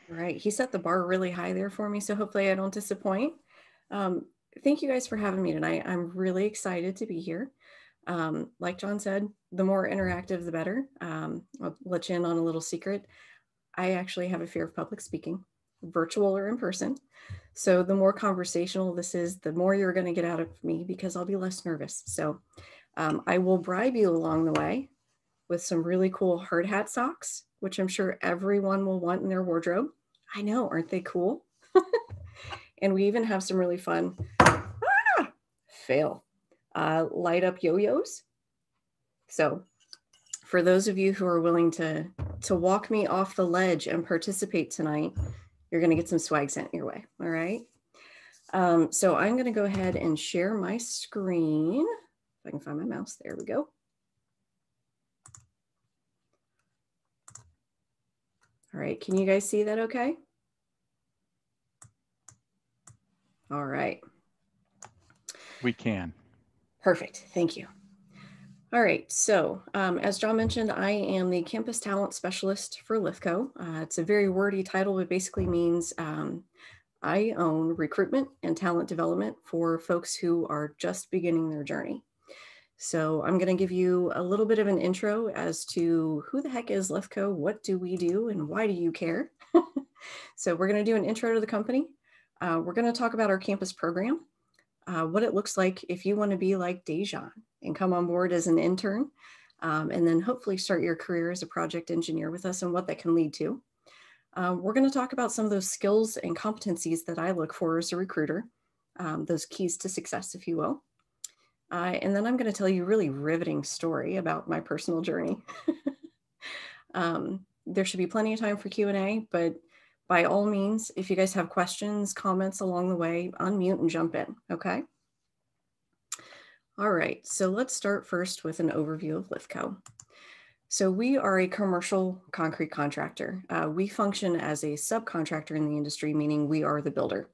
All right. He set the bar really high there for me, so hopefully I don't disappoint. Um, Thank you guys for having me tonight. I'm really excited to be here. Like John said, the more interactive, the better. I'll let you in on a little secret. I actually have a fear of public speaking, virtual or in person. So the more conversational this is, the more you're going to get out of me because I'll be less nervous. So I will bribe you along the way with some really cool hard hat socks, which I'm sure everyone will want in their wardrobe. I know, aren't they cool? And we even have some really fun, fail, light up yo-yos. So for those of you who are willing to walk me off the ledge and participate tonight, you're going to get some swag sent your way. All right. So I'm going to go ahead and share my screen. If I can find my mouse, there we go. All right. Can you guys see that okay? All right. We can. Perfect. Thank you. All right. So as John mentioned, I am the campus talent specialist for Lithko. It's a very wordy title, but basically means I own recruitment and talent development for folks who are just beginning their journey. So I'm going to give you a little bit of an intro as to who the heck is Lithko, what do we do, and why do you care? So we're going to do an intro to the company. We're going to talk about our campus program, what it looks like if you want to be like Dejan and come on board as an intern, and then hopefully start your career as a project engineer with us and what that can lead to. We're going to talk about some of those skills and competencies that I look for as a recruiter, those keys to success, if you will. And then I'm going to tell you a really riveting story about my personal journey. There should be plenty of time for Q&A, but by all means, if you guys have questions, comments along the way, unmute and jump in, okay? All right, so let's start first with an overview of Lithko. So we are a commercial concrete contractor. We function as a subcontractor in the industry, meaning we are the builder.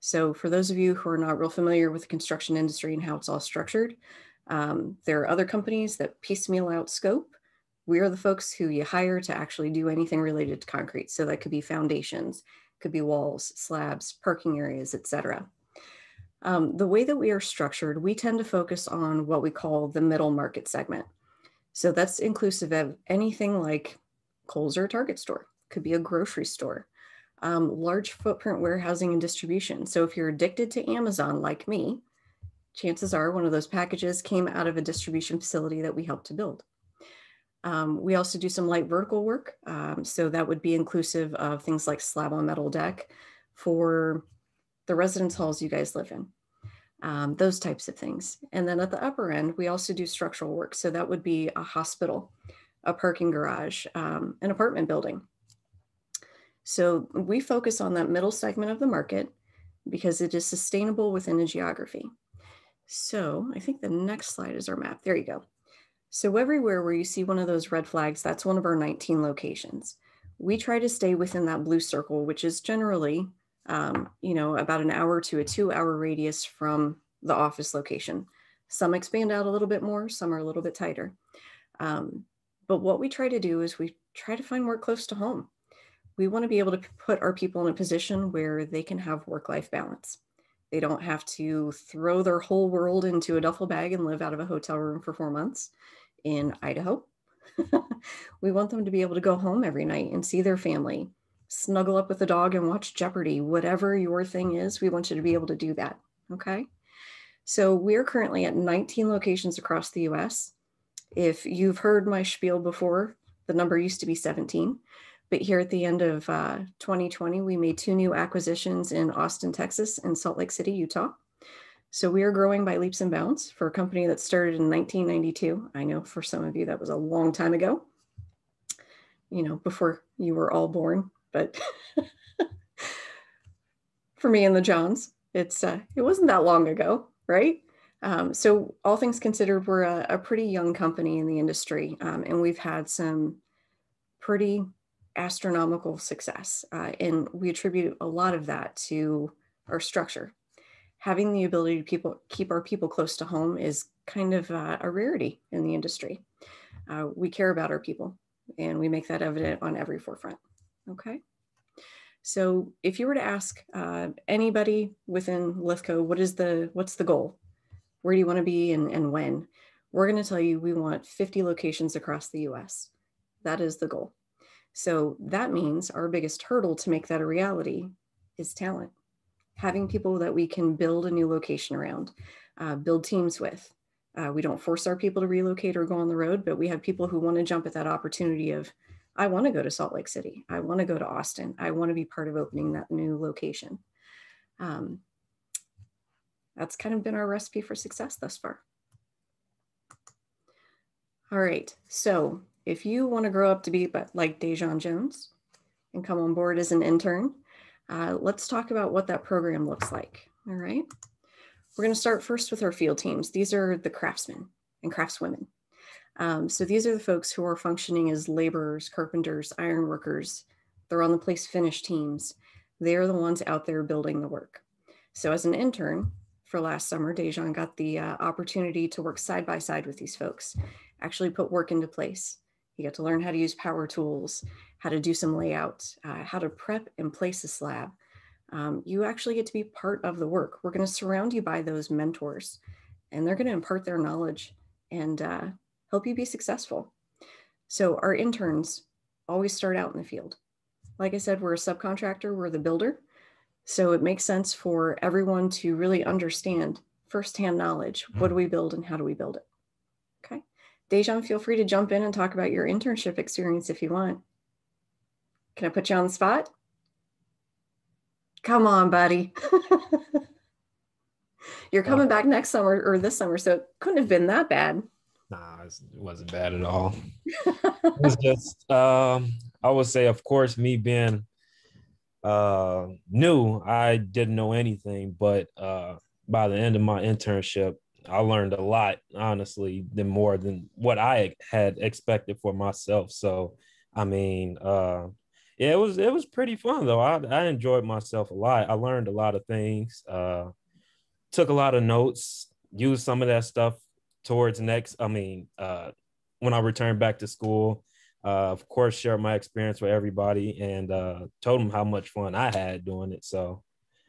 So for those of you who are not real familiar with the construction industry and how it's all structured, there are other companies that piecemeal out scope. We are the folks who you hire to actually do anything related to concrete. So that could be foundations, could be walls, slabs, parking areas, etc. The way that we are structured, we tend to focus on what we call the middle market segment. So that's inclusive of anything like Kohl's or a Target store, could be a grocery store, large footprint warehousing and distribution. So if you're addicted to Amazon like me, chances are one of those packages came out of a distribution facility that we helped to build. We also do some light vertical work. So that would be inclusive of things like slab on metal deck for the residence halls you guys live in, those types of things. And then at the upper end, we also do structural work. So that would be a hospital, a parking garage, an apartment building. So we focus on that middle segment of the market because it is sustainable within a geography. So I think the next slide is our map. There you go. So everywhere where you see one of those red flags, that's one of our 19 locations. We try to stay within that blue circle, which is generally, about an hour to a 2-hour radius from the office location. Some expand out a little bit more, some are a little bit tighter. But what we try to do is we try to find work close to home. We want to be able to put our people in a position where they can have work-life balance. They don't have to throw their whole world into a duffel bag and live out of a hotel room for 4 months in Idaho. We want them to be able to go home every night and see their family, snuggle up with a dog and watch Jeopardy. Whatever your thing is, we want you to be able to do that, okay? So we're currently at 19 locations across the US. If you've heard my spiel before, the number used to be 17. But here at the end of 2020, we made 2 new acquisitions in Austin, Texas, and Salt Lake City, Utah. So we are growing by leaps and bounds for a company that started in 1992. I know for some of you that was a long time ago, before you were all born. But for me and the Johns, it wasn't that long ago, right? So all things considered, we're a pretty young company in the industry, and we've had some pretty astronomical success. And we attribute a lot of that to our structure. Having the ability to keep our people close to home is kind of a rarity in the industry. We care about our people, and we make that evident on every forefront. Okay. So if you were to ask anybody within Lithko, what's the goal? Where do you want to be and when? We're going to tell you we want 50 locations across the US. That is the goal. So that means our biggest hurdle to make that a reality is talent. Having people that we can build a new location around, build teams with. We don't force our people to relocate or go on the road, but we have people who want to jump at that opportunity of, I want to go to Salt Lake City. I want to go to Austin. I want to be part of opening that new location. That's kind of been our recipe for success thus far. All right, so if you want to grow up to be like Dejan Jones and come on board as an intern, let's talk about what that program looks like. All right, we're going to start first with our field teams. These are the craftsmen and craftswomen. So these are the folks who are functioning as laborers, carpenters, iron workers. They're on the place finish teams. They're the ones out there building the work. So as an intern for last summer, Dejan got the opportunity to work side by side with these folks, actually put work into place. You got to learn how to use power tools, how to do some layouts, how to prep and place a slab. You actually get to be part of the work. We're going to surround you by those mentors, and they're going to impart their knowledge and help you be successful. So our interns always start out in the field. Like I said, we're a subcontractor, we're the builder. So it makes sense for everyone to really understand firsthand knowledge. What do we build and how do we build it? Okay. Dejan, feel free to jump in and talk about your internship experience if you want. Can I put you on the spot? Come on, buddy. You're coming back next summer or this summer, so it couldn't have been that bad. Nah, it wasn't bad at all. It was just, I would say, of course, me being new, I didn't know anything, but by the end of my internship, I learned a lot, honestly, more than what I had expected for myself. So, I mean, yeah, it was pretty fun though. I enjoyed myself a lot. I learned a lot of things, took a lot of notes, used some of that stuff towards when I returned back to school. Of course, share my experience with everybody and told them how much fun I had doing it. So,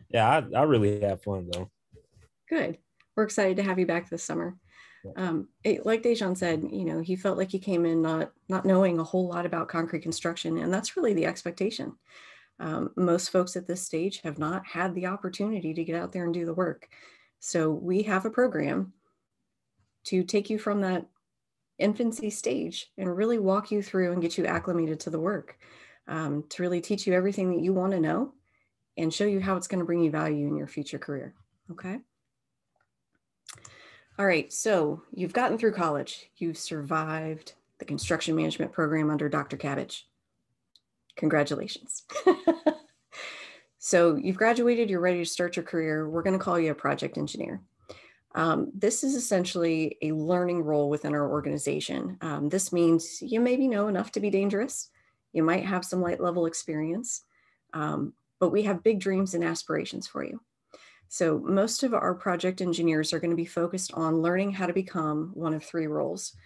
yeah, I really had fun though. Good. We're excited to have you back this summer. Like Dejan said, he felt like he came in not knowing a whole lot about concrete construction, and that's really the expectation. Most folks at this stage have not had the opportunity to get out there and do the work. So we have a program to take you from that infancy stage and really walk you through and get you acclimated to the work, to really teach you everything that you want to know and show you how it's going to bring you value in your future career. Okay. All right. So you've gotten through college. You've survived the construction management program under Dr. Cabbage. Congratulations. So you've graduated, you're ready to start your career. We're going to call you a project engineer. This is essentially a learning role within our organization. This means you maybe know enough to be dangerous. You might have some light level experience, but we have big dreams and aspirations for you. So most of our project engineers are going to be focused on learning how to become one of three roles.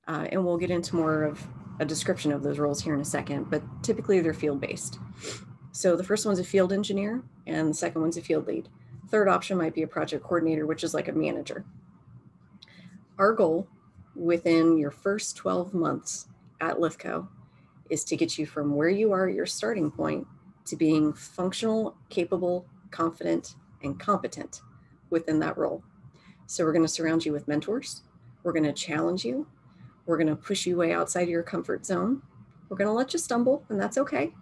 And we'll get into more of a description of those roles here in a second, but typically they're field-based. So the first one's a field engineer, and the second one's a field lead. Third option might be a project coordinator, which is like a manager. Our goal within your first 12 months at Lithko is to get you from where you are at your starting point to being functional, capable, confident, and competent within that role. So we're going to surround you with mentors. We're going to challenge you. We're going to push you way outside of your comfort zone. We're going to let you stumble, and that's okay,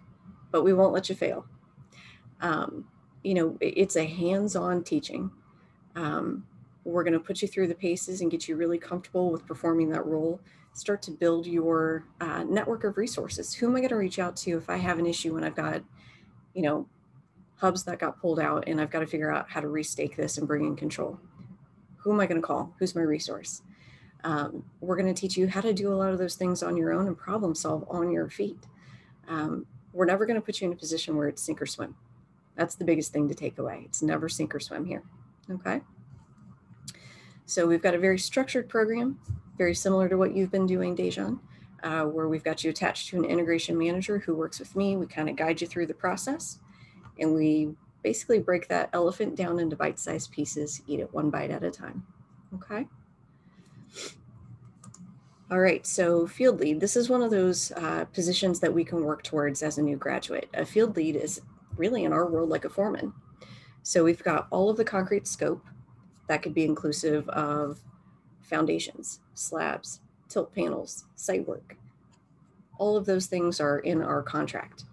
but we won't let you fail. It's a hands-on teaching. We're going to put you through the paces and get you really comfortable with performing that role. Start to build your network of resources. Who am I going to reach out to if I have an issue and I've got, hubs that got pulled out and I've got to figure out how to restake this and bring in control? Who am I going to call? Who's my resource? We're going to teach you how to do a lot of those things on your own and problem solve on your feet. We're never going to put you in a position where it's sink or swim. That's the biggest thing to take away. It's never sink or swim here. Okay. So we've got a very structured program, very similar to what you've been doing, Dejan, where we've got you attached to an integration manager who works with me. We kind of guide you through the process. And we basically break that elephant down into bite-sized pieces, eat it one bite at a time. Okay. All right, so field lead. This is one of those positions that we can work towards as a new graduate. A field lead is really in our world like a foreman. So we've got all of the concrete scope that could be inclusive of foundations, slabs, tilt panels, site work. All of those things are in our contract.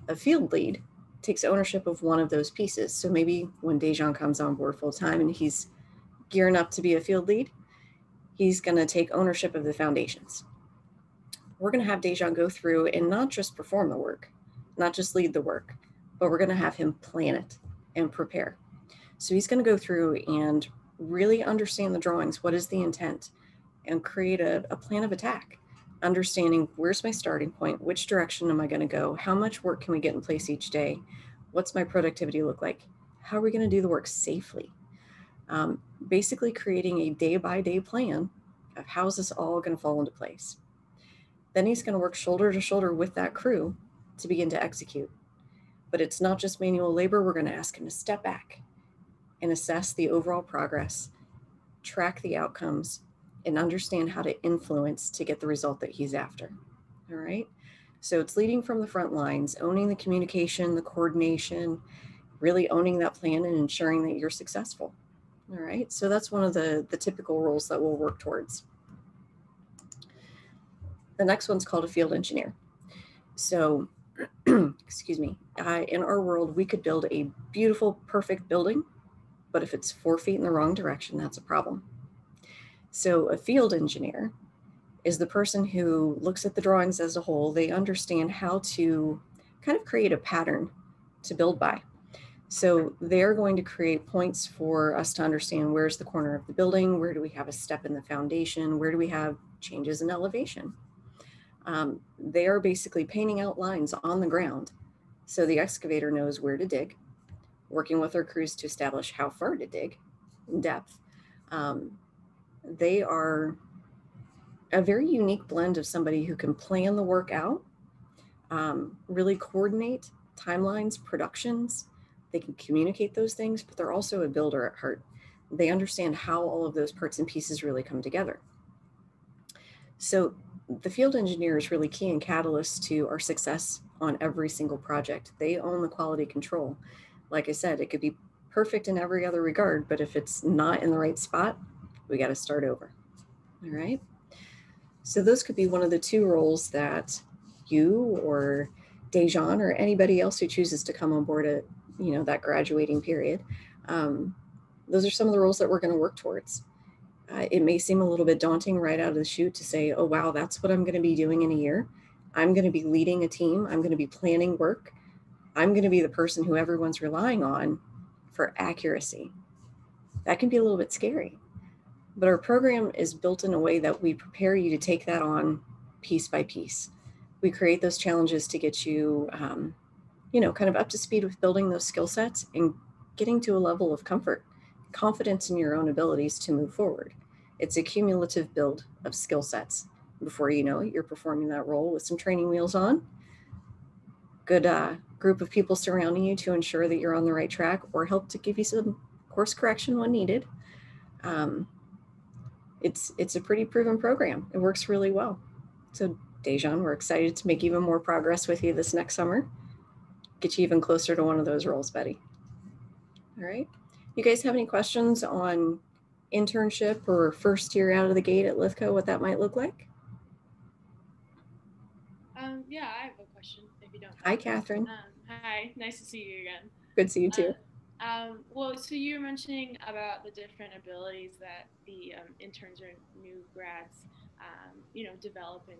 A field lead takes ownership of one of those pieces. So maybe when Dejan comes on board full time and he's gearing up to be a field lead, he's going to take ownership of the foundations. We're going to have Dejan go through and not just perform the work, not just lead the work, but we're going to have him plan it and prepare. So he's going to go through and really understand the drawings. What is the intent? And create a plan of attack, understanding where's my starting point, which direction am I going to go, how much work can we get in place each day, what's my productivity look like, how are we going to do the work safely. Basically creating a day-by-day plan of how's this all going to fall into place. Then he's going to work shoulder to shoulder with that crew to begin to execute. But it's not just manual labor. We're going to ask him to step back and assess the overall progress, track the outcomes, and understand how to influence to get the result that he's after. All right. So it's leading from the front lines, owning the communication, the coordination, really owning that plan and ensuring that you're successful. All right. So that's one of the typical roles that we'll work towards. The next one's called a field engineer. So, excuse me, in our world, we could build a beautiful, perfect building, but if it's 4 feet in the wrong direction, that's a problem. So a field engineer is the person who looks at the drawings as a whole. They understand how to kind of create a pattern to build by. So they're going to create points for us to understand where's the corner of the building, where do we have a step in the foundation, where do we have changes in elevation. They are basically painting out lines on the ground so the excavator knows where to dig, working with our crews to establish how far to dig in depth. They are a very unique blend of somebody who can plan the work out, really coordinate timelines, productions. They can communicate those things, but they're also a builder at heart. They understand how all of those parts and pieces really come together. So the field engineer is really key and catalyst to our success on every single project. They own the quality control. Like I said, it could be perfect in every other regard, but if it's not in the right spot, we got to start over. All right. So those could be one of the 2 roles that you or Dejan or anybody else who chooses to come on board at, that graduating period. Those are some of the roles that we're going to work towards. It may seem a little bit daunting right out of the chute to say, oh, wow, that's what I'm going to be doing in a year. I'm going to be leading a team. I'm going to be planning work. I'm going to be the person who everyone's relying on for accuracy. That can be a little bit scary. But our program is built in a way that we prepare you to take that on piece by piece. We create those challenges to get you, kind of up to speed with building those skill sets and getting to a level of comfort, confidence in your own abilities to move forward. It's a cumulative build of skill sets. Before you know it, you're performing that role with some training wheels on, good group of people surrounding you to ensure that you're on the right track or help to give you some course correction when needed. It's a pretty proven program. It works really well. So Dejan, we're excited to make even more progress with you this next summer. Get you even closer to one of those roles, Betty. All right. You guys have any questions on internship or first year out of the gate at Lithko, what that might look like? Yeah, I have a question if you don't mind. Hi, Catherine. Hi, nice to see you again. Good to see you too. Well, so you were mentioning about the different abilities that the interns or new grads, develop and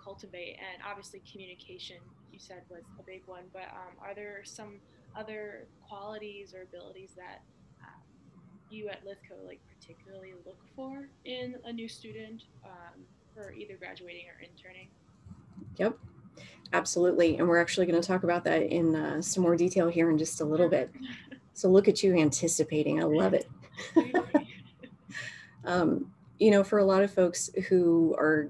cultivate, and obviously communication, you said, was a big one. But are there some other qualities or abilities that you at Lithko particularly look for in a new student for either graduating or interning? Yep, absolutely. And we're actually going to talk about that in some more detail here in just a little bit. So look at you anticipating. I love it. For a lot of folks who are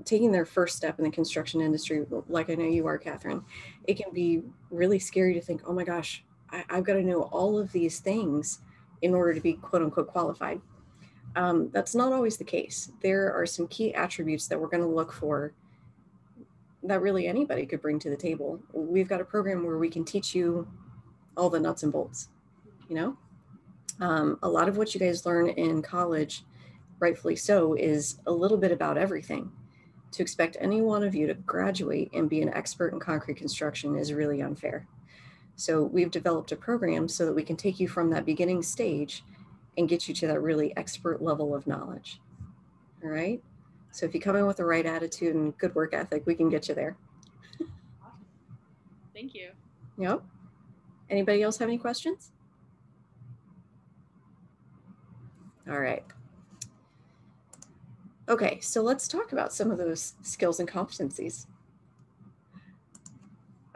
taking their first step in the construction industry, like I know you are, Catherine, it can be really scary to think, oh my gosh, I've got to know all of these things in order to be quote unquote qualified. That's not always the case. There are some key attributes that we're going to look for that really anybody could bring to the table. We've got a program where we can teach you all the nuts and bolts, you know? A lot of what you guys learn in college, rightfully so, is a little bit about everything. To expect any one of you to graduate and be an expert in concrete construction is really unfair. So we've developed a program so that we can take you from that beginning stage and get you to that really expert level of knowledge. All right. So if you come in with the right attitude and good work ethic, we can get you there. Awesome. Thank you. Yep. Anybody else have any questions? All right. Okay, so let's talk about some of those skills and competencies.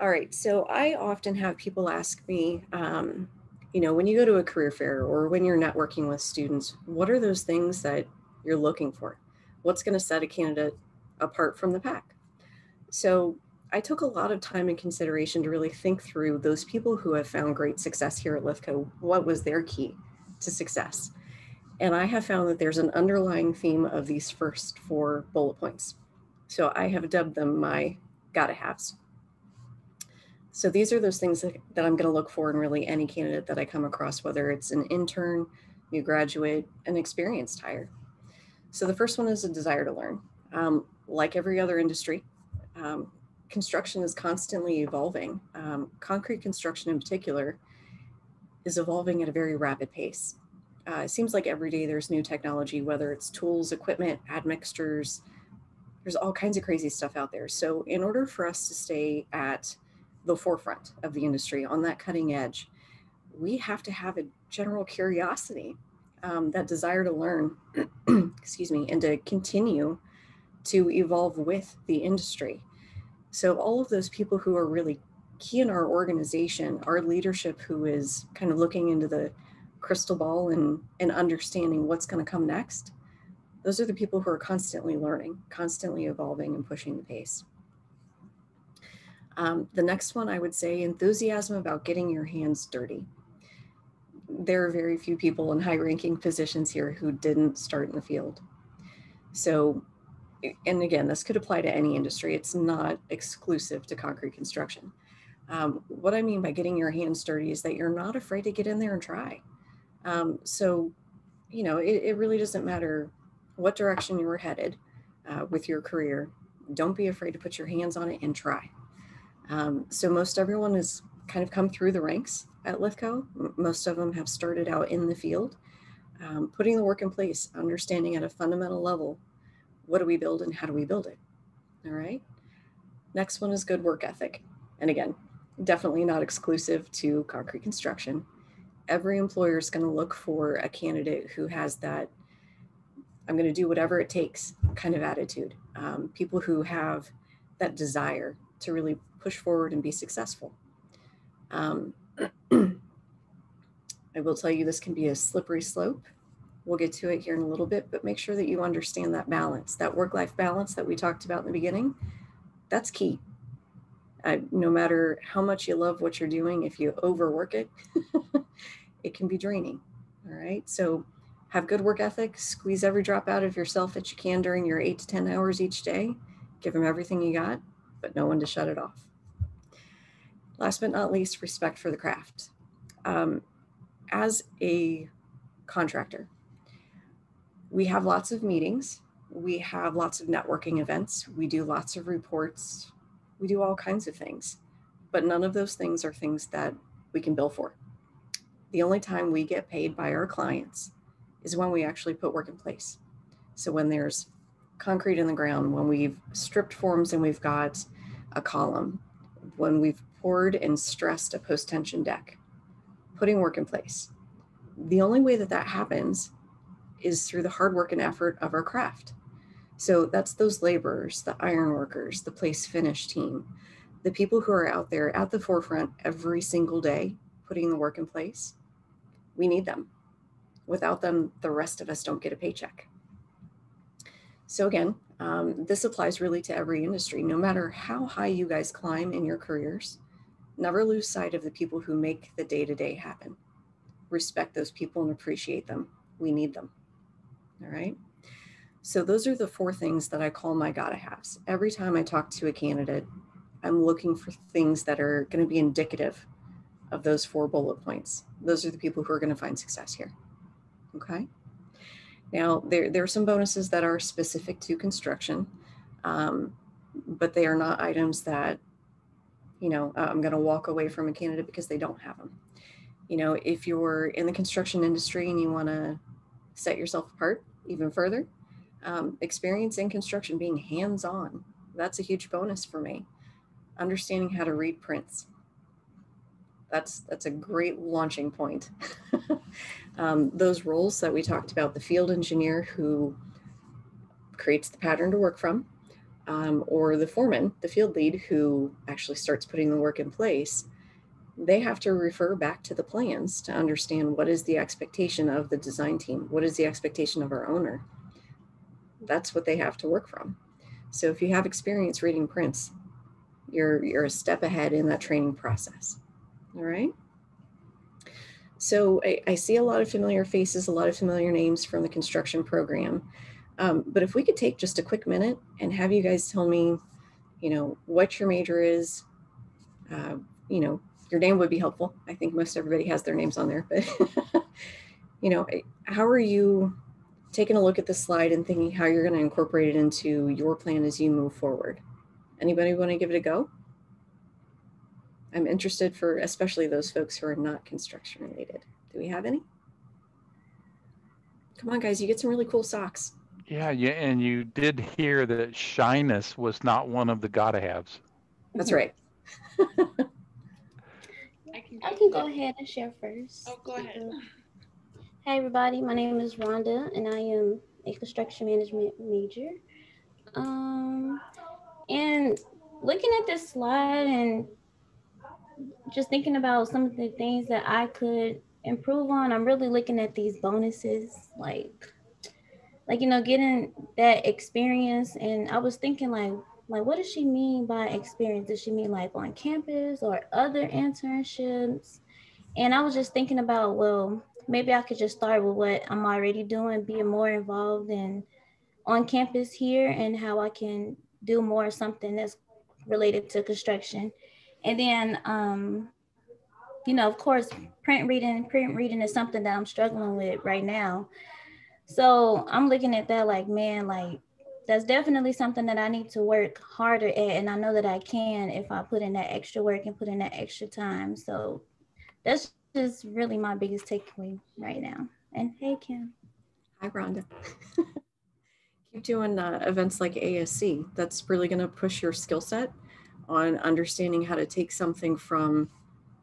All right, so I often have people ask me, you know, when you go to a career fair or when you're networking with students, what are those things that you're looking for? What's going to set a candidate apart from the pack? So I took a lot of time and consideration to really think through those people who have found great success here at Lithko. What was their key to success? And I have found that there's an underlying theme of these first 4 bullet points. So I have dubbed them my gotta haves. So these are those things that I'm going to look for in really any candidate that I come across, whether it's an intern, new graduate, an experienced hire. So the first one is a desire to learn. Like every other industry, construction is constantly evolving. Concrete construction in particular is evolving at a very rapid pace. It seems like every day there's new technology, whether it's tools, equipment, admixtures, there's all kinds of crazy stuff out there. So in order for us to stay at the forefront of the industry, on that cutting edge, we have to have a general curiosity, that desire to learn, excuse me, and to continue to evolve with the industry. So all of those people who are really key in our organization, our leadership who is kind of looking into the crystal ball and understanding what's going to come next, those are the people who are constantly learning, constantly evolving and pushing the pace. The next one, I would say, enthusiasm about getting your hands dirty. There are very few people in high-ranking positions here who didn't start in the field. So, and again, this could apply to any industry. It's not exclusive to concrete construction. What I mean by getting your hands dirty is that you're not afraid to get in there and try. So, you know, it really doesn't matter what direction you're headed with your career. Don't be afraid to put your hands on it and try. So most everyone has kind of come through the ranks at Lithko. Most of them have started out in the field, putting the work in place, understanding at a fundamental level, what do we build and how do we build it? All right. Next one is good work ethic. And again, definitely not exclusive to concrete construction. Every employer is going to look for a candidate who has that, I'm going to do whatever it takes kind of attitude. People who have that desire to really push forward and be successful. I will tell you this can be a slippery slope. We'll get to it here in a little bit, but make sure that you understand that balance, that work-life balance that we talked about in the beginning. That's key. No matter how much you love what you're doing, if you overwork it, it can be draining. All right. So have good work ethic, squeeze every drop out of yourself that you can during your 8 to 10 hours each day. Give them everything you got, but no one to shut it off. Last but not least, respect for the craft. As a contractor, we have lots of meetings. We have lots of networking events. We do lots of reports. We do all kinds of things, but none of those things are things that we can bill for. The only time we get paid by our clients is when we actually put work in place. So when there's concrete in the ground, when we've stripped forms and we've got a column, when we've poured and stressed a post-tension deck, putting work in place. The only way that that happens is through the hard work and effort of our craft. So that's those laborers, the iron workers, the place finish team, the people who are out there at the forefront every single day, putting the work in place. We need them. Without them, the rest of us don't get a paycheck. So again, This applies really to every industry. No matter how high you guys climb in your careers, never lose sight of the people who make the day-to-day happen. Respect those people and appreciate them. We need them. All right. So those are the 4 things that I call my gotta haves. Every time I talk to a candidate, I'm looking for things that are going to be indicative of those 4 bullet points. Those are the people who are going to find success here. Okay. Now, there are some bonuses that are specific to construction, but they are not items that, I'm going to walk away from a candidate because they don't have them. If you're in the construction industry and you want to set yourself apart even further, experience in construction, being hands-on, that's a huge bonus for me. Understanding how to read prints. That's a great launching point. Those roles that we talked about, the field engineer who creates the pattern to work from, or the foreman, the field lead who actually starts putting the work in place, they have to refer back to the plans to understand what is the expectation of the design team, what is the expectation of our owner. That's what they have to work from. So if you have experience reading prints, you're a step ahead in that training process. All right. So I see a lot of familiar faces, a lot of familiar names from the construction program. But if we could take just a quick minute and have you guys tell me, what your major is, your name would be helpful. I think most everybody has their names on there, but how are you taking a look at this slide and thinking how you're going to incorporate it into your plan as you move forward? Anybody want to give it a go? I'm interested for especially those folks who are not construction related. Do we have any? Come on, guys, you get some really cool socks. Yeah, and you did hear that shyness was not one of the gotta haves. That's right. I can go ahead and share first. Oh, go ahead. Hey everybody, my name is Rhonda and I am a construction management major. And looking at this slide and just thinking about some of the things that I could improve on, I'm really looking at these bonuses, like getting that experience. And I was thinking like what does she mean by experience? Does she mean like on campus or other internships? And I was just thinking about, well, maybe I could just start with what I'm already doing, being more involved in on campus here and how I can do more something that's related to construction. And then, of course, print reading is something that I'm struggling with right now. So I'm looking at that like, man, like that's definitely something that I need to work harder at. And I know that I can if I put in that extra work and put in that extra time. So that's just really my biggest takeaway right now. And hey, Kim. Hi, Rhonda. Keep doing events like ASC. That's really going to push your skill set on understanding how to take something from,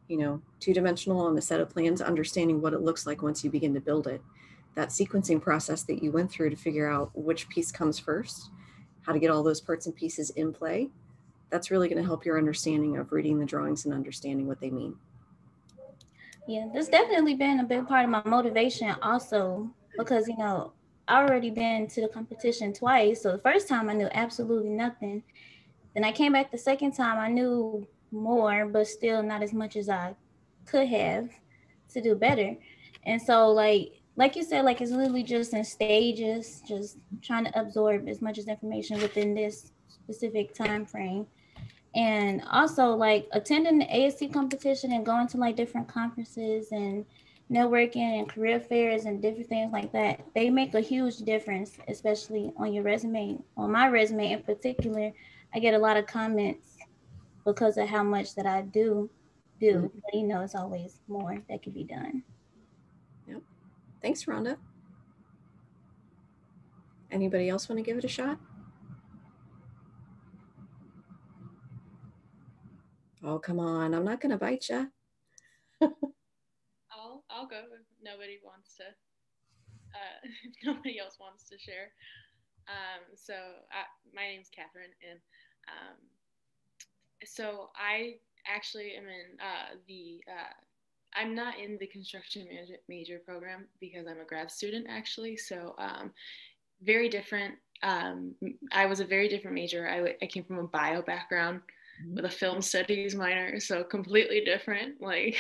2-dimensional on the set of plans, understanding what it looks like once you begin to build it. That sequencing process that you went through to figure out which piece comes first, how to get all those parts and pieces in play, that's really going to help your understanding of reading the drawings and understanding what they mean. Yeah, that's definitely been a big part of my motivation also, because, I already been to the competition twice. So the first time I knew absolutely nothing. Then I came back the second time, I knew more, but still not as much as I could have to do better. And so like you said, like it's literally just in stages, just trying to absorb as much as information within this specific time frame. And also like attending the ASC competition and going to like different conferences and networking and career fairs and different things like that, they make a huge difference, especially on your resume. On my resume in particular, I get a lot of comments because of how much that I do. But it's always more that can be done. Yep. Thanks, Rhonda. Anybody else want to give it a shot? Oh, come on. I'm not going to bite you. I'll go if nobody wants to, if nobody else wants to share. My name's Catherine, and so I actually am in I'm not in the construction major program because I'm a grad student actually. So very different I was a very different major. I came from a bio background with a film studies minor, so completely different. Like,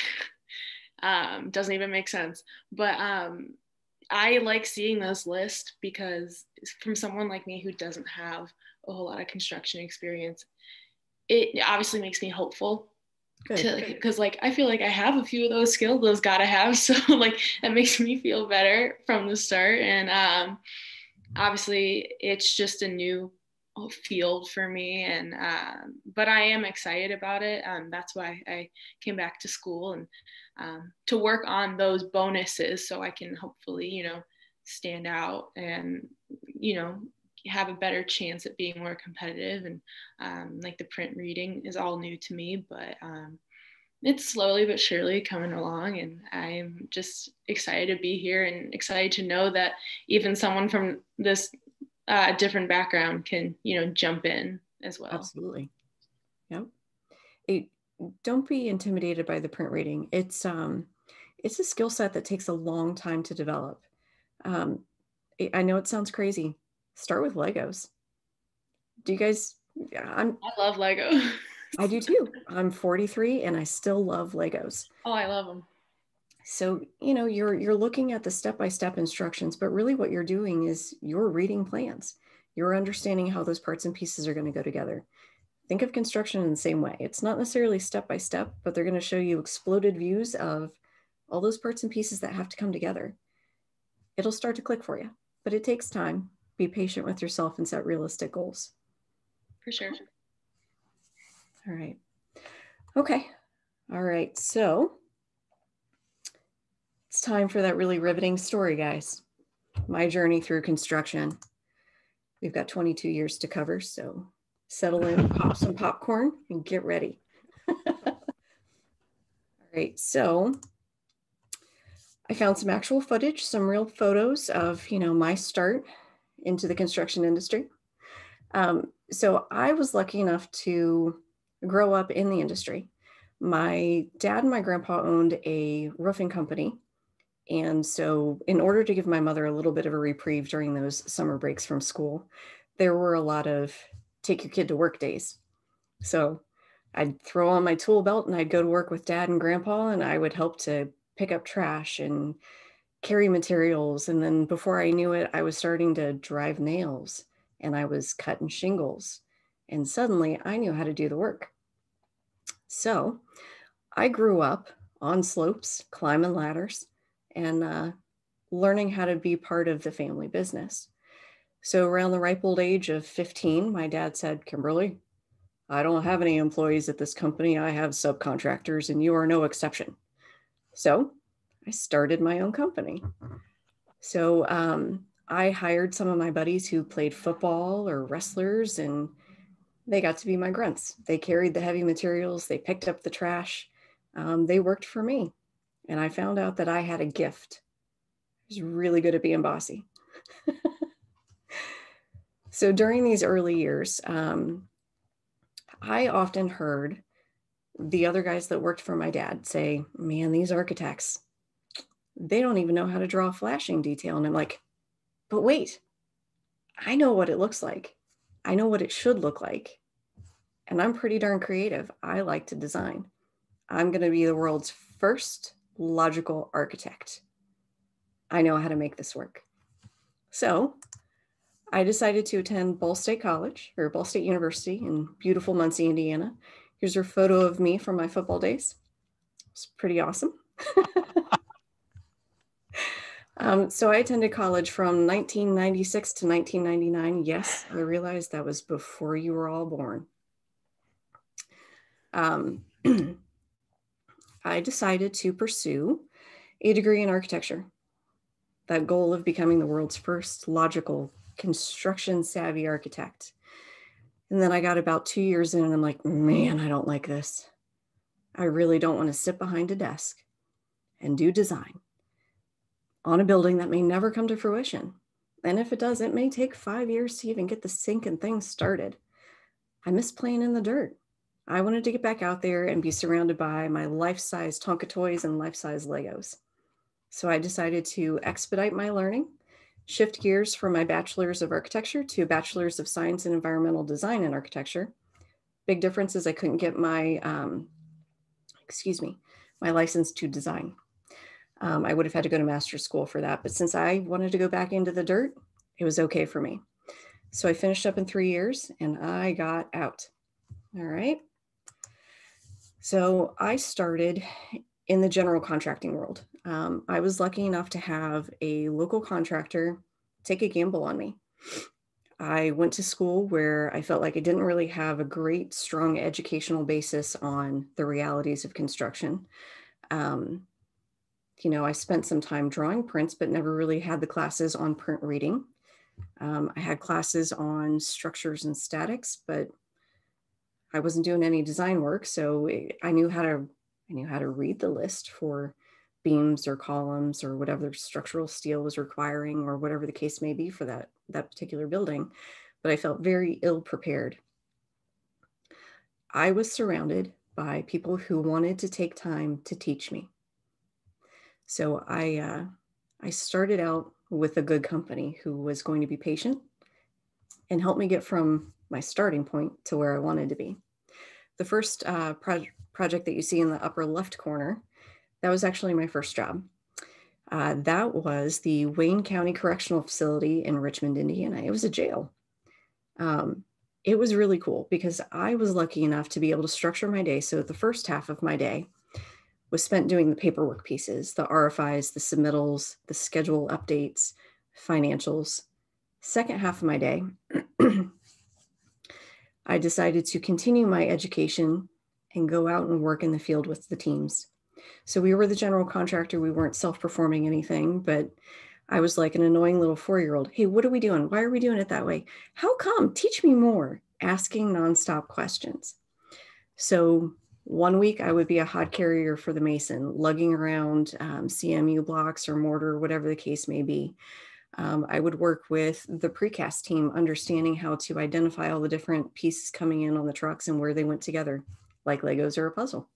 doesn't even make sense. But I like seeing those lists because from someone like me who doesn't have a whole lot of construction experience, it obviously makes me hopeful. Because like I feel like I have a few of those skills, those gotta have. So like that makes me feel better from the start. And obviously it's just a new field for me, and but I am excited about it. That's why I came back to school, and to work on those bonuses so I can hopefully, you know, stand out and, you know, have a better chance at being more competitive. And like the print reading is all new to me, but it's slowly but surely coming along, and I'm just excited to be here and excited to know that even someone from this different background can, you know, jump in as well. Absolutely. Yep. Don't be intimidated by the print reading. It's a skill set that takes a long time to develop. I know it sounds crazy. Start with Legos. Do you guys? I love Lego. I do too. I'm 43 and I still love Legos. Oh, I love them. So, you know, you're looking at the step-by-step instructions, but really what you're doing is you're reading plans. You're understanding how those parts and pieces are going to go together. Think of construction in the same way. It's not necessarily step-by-step, but they're going to show you exploded views of all those parts and pieces that have to come together. It'll start to click for you, but it takes time. Be patient with yourself and set realistic goals. For sure. All right. Okay. All right. So it's time for that really riveting story, guys. My journey through construction. We've got 22 years to cover, so settle in, pop some popcorn, and get ready. All right. So I found some actual footage, some real photos of, you know, my start into the construction industry. So I was lucky enough to grow up in the industry. My dad and my grandpa owned a roofing company. And so in order to give my mother a little bit of a reprieve during those summer breaks from school, there were a lot of take your kid to work days. So I'd throw on my tool belt and I'd go to work with dad and grandpa, and I would help to pick up trash and carry materials. And then before I knew it, I was starting to drive nails and I was cutting shingles. And suddenly I knew how to do the work. So I grew up on slopes, climbing ladders, and learning how to be part of the family business. So around the ripe old age of 15, my dad said, Kimberly, I don't have any employees at this company. I have subcontractors and you are no exception. So I started my own company. So I hired some of my buddies who played football or wrestlers, and they got to be my grunts. They carried the heavy materials. They picked up the trash. They worked for me. And I found out that I had a gift. I was really good at being bossy. So during these early years, I often heard the other guys that worked for my dad say, man, these architects, they don't even know how to draw a flashing detail. And I'm like, but wait, I know what it looks like. I know what it should look like. And I'm pretty darn creative. I like to design. I'm going to be the world's first logical architect. I know how to make this work. So I decided to attend Ball State College, or Ball State University in beautiful Muncie, Indiana. Here's a photo of me from my football days. It's pretty awesome. So I attended college from 1996 to 1999. Yes, I realized that was before you were all born. I decided to pursue a degree in architecture. That goal of becoming the world's first logical, construction savvy architect. And then I got about 2 years in and I'm like, man, I don't like this. I really don't want to sit behind a desk and do design on a building that may never come to fruition. And if it does, it may take 5 years to even get the sinking thing started. I miss playing in the dirt. I wanted to get back out there and be surrounded by my life-size Tonka toys and life-size Legos. So I decided to expedite my learning shift gears from my bachelor's of architecture to a bachelor's of science and environmental design in architecture. Big difference is I couldn't get my, my license to design. I would have had to go to master's school for that. But since I wanted to go back into the dirt, it was okay for me. So I finished up in 3 years and I got out. All right. So I started in the general contracting world. I was lucky enough to have a local contractor take a gamble on me. I went to school where I felt like I didn't really have a great, strong educational basis on the realities of construction. I spent some time drawing prints, but never really had the classes on print reading. I had classes on structures and statics, but I wasn't doing any design work. So I knew how to read the list for beams or columns or whatever structural steel was requiring or whatever the case may be for that particular building. But I felt very ill prepared. I was surrounded by people who wanted to take time to teach me. So I started out with a good company who was going to be patient and help me get from my starting point to where I wanted to be. The first project that you see in the upper left corner, that was actually my first job. That was the Wayne County Correctional Facility in Richmond, Indiana. It was a jail. It was really cool because I was lucky enough to be able to structure my day. So the first half of my day was spent doing the paperwork pieces, the RFIs, the submittals, the schedule updates, financials. Second half of my day, I decided to continue my education and go out and work in the field with the teams. So we were the general contractor. We weren't self-performing anything, but I was like an annoying little 4-year-old. Hey, what are we doing? Why are we doing it that way? How come? Teach me more. Asking nonstop questions. So one week I would be a hod carrier for the mason, lugging around CMU blocks or mortar, whatever the case may be. I would work with the precast team, understanding how to identify all the different pieces coming in on the trucks and where they went together, like Legos or a puzzle.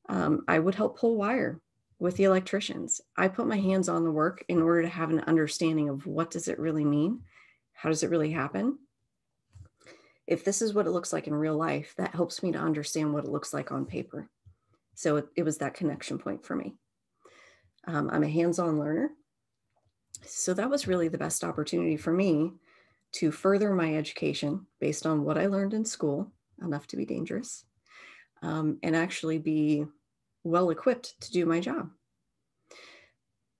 I would help pull wire with the electricians. I put my hands on the work in order to have an understanding of what does it really mean? How does it really happen? If this is what it looks like in real life, that helps me to understand what it looks like on paper. So it was that connection point for me. I'm a hands-on learner. So that was really the best opportunity for me to further my education based on what I learned in school, enough to be dangerous, and actually be well equipped to do my job.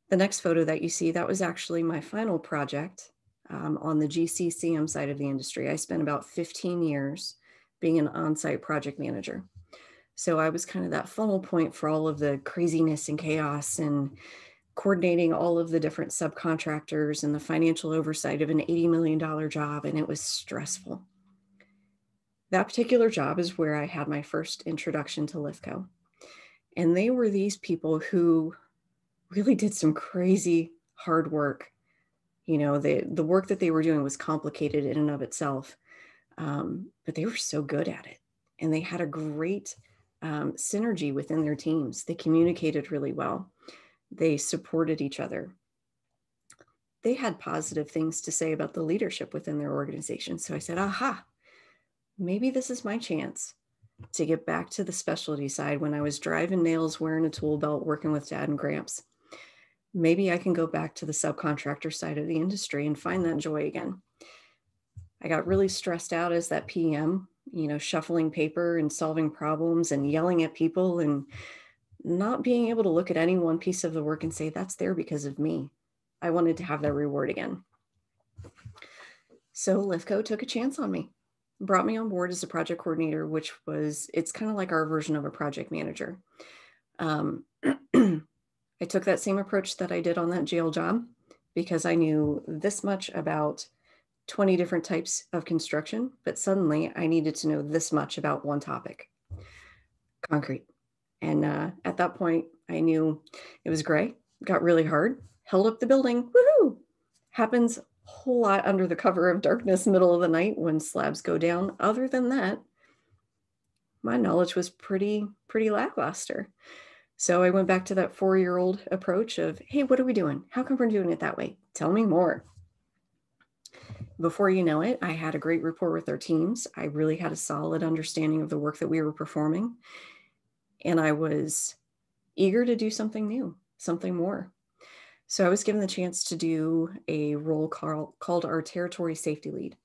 The next photo that you see, that was actually my final project on the GCCM side of the industry. I spent about 15 years being an on-site project manager. So I was kind of that funnel point for all of the craziness and chaos and coordinating all of the different subcontractors and the financial oversight of an $80 million job, and it was stressful. That particular job is where I had my first introduction to Lithko. And they were these people who really did some crazy hard work. The work that they were doing was complicated in and of itself, but they were so good at it. And they had a great synergy within their teams. They communicated really well. They supported each other. They had positive things to say about the leadership within their organization. So I said, aha, maybe this is my chance to get back to the specialty side when I was driving nails, wearing a tool belt, working with Dad and Gramps. Maybe I can go back to the subcontractor side of the industry and find that joy again. I got really stressed out as that PM, shuffling paper and solving problems and yelling at people and not being able to look at any one piece of the work and say, that's there because of me. I wanted to have that reward again. So Lithko took a chance on me, brought me on board as a project coordinator, it's kind of like our version of a project manager. I took that same approach that I did on that jail job because I knew this much about 20 different types of construction, but suddenly I needed to know this much about one topic, concrete. And at that point, I knew it was gray, got really hard, held up the building, woohoo! Happens a whole lot under the cover of darkness, middle of the night when slabs go down. Other than that, my knowledge was pretty lackluster. So I went back to that 4-year-old approach of, hey, what are we doing? How come we're doing it that way? Tell me more. Before you know it, I had a great rapport with our teams. I really had a solid understanding of the work that we were performing. And I was eager to do something new, something more. So I was given the chance to do a role called our territory safety lead.